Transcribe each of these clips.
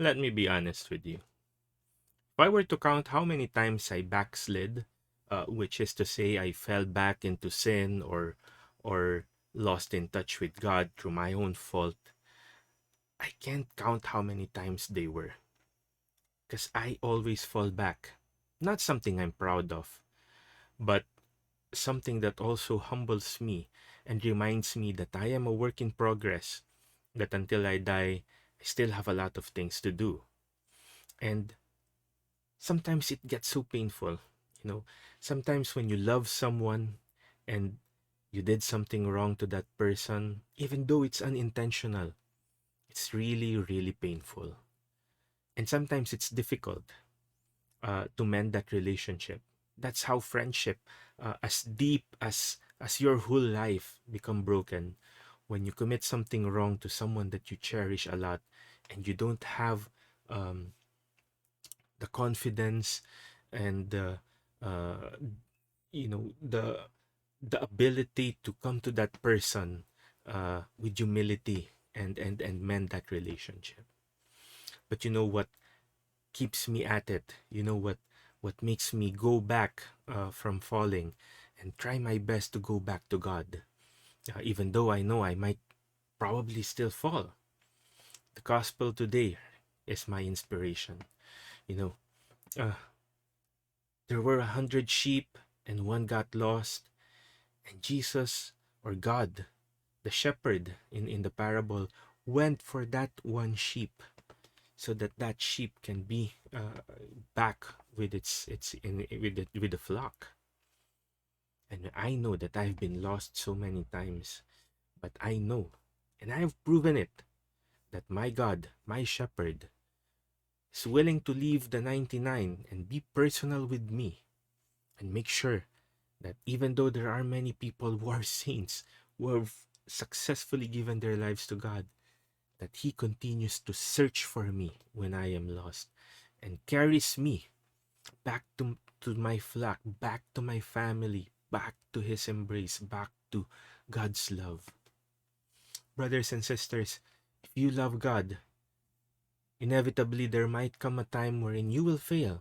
Let me be honest with you. If I were to count how many times I backslid, which is to say I fell back into sin or lost in touch with God through my own fault, I can't count how many times they were. Because I always fall back. Not something I'm proud of, but something that also humbles me and reminds me that I am a work in progress, that until I die, I still have a lot of things to do. And sometimes it gets so painful. You know, sometimes when you love someone and you did something wrong to that person, even though it's unintentional, it's really, really painful. And sometimes it's difficult to mend that relationship. That's how friendship, as deep as your whole life, become broken when you commit something wrong to someone that you cherish a lot, and you don't have um, the confidence and uh, the ability to come to that person with humility and mend that relationship. But you know what keeps me at it? You know what makes me go back from falling and try my best to go back to God, even though I know I might probably still fall. The gospel today is my inspiration. You know, uh, there were 100 sheep and one got lost, and Jesus, or God, the shepherd in the parable, went for that one sheep so that that sheep can be back with its in with the flock. And I know that I've been lost so many times, but I know, and I have proven it, that my God, my shepherd, is willing to leave the 99 and be personal with me and make sure that even though there are many people who are saints, who have successfully given their lives to God, that He continues to search for me when I am lost and carries me back to my flock, back to my family, back to His embrace, back to God's love. Brothers and sisters, if you love God, inevitably there might come a time wherein you will fail,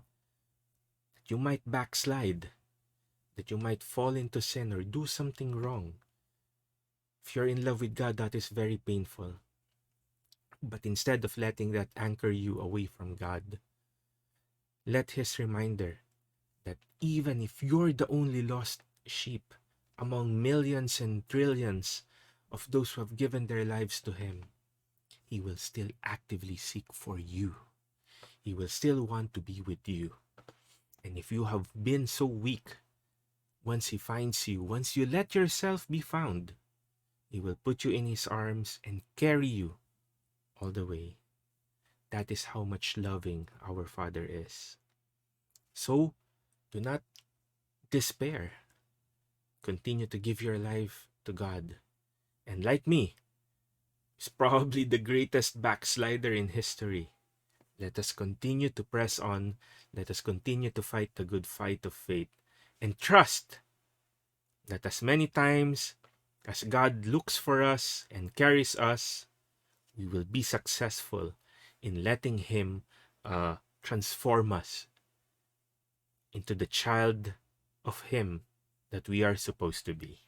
that you might backslide, that you might fall into sin or do something wrong. If you're in love with God, that is very painful. But instead of letting that anchor you away from God, let His reminder that even if you're the only lost sheep among millions and trillions of those who have given their lives to Him, He will still actively seek for you. He will still want to be with you. And if you have been so weak, once He finds you, once you let yourself be found, He will put you in His arms and carry you all the way. That is how much loving our Father is. So, do not despair. Continue to give your life to God. And like me, is probably the greatest backslider in history. Let us continue to press on. Let us continue to fight the good fight of faith. And trust that as many times as God looks for us and carries us, we will be successful in letting Him transform us into the child of Him that we are supposed to be.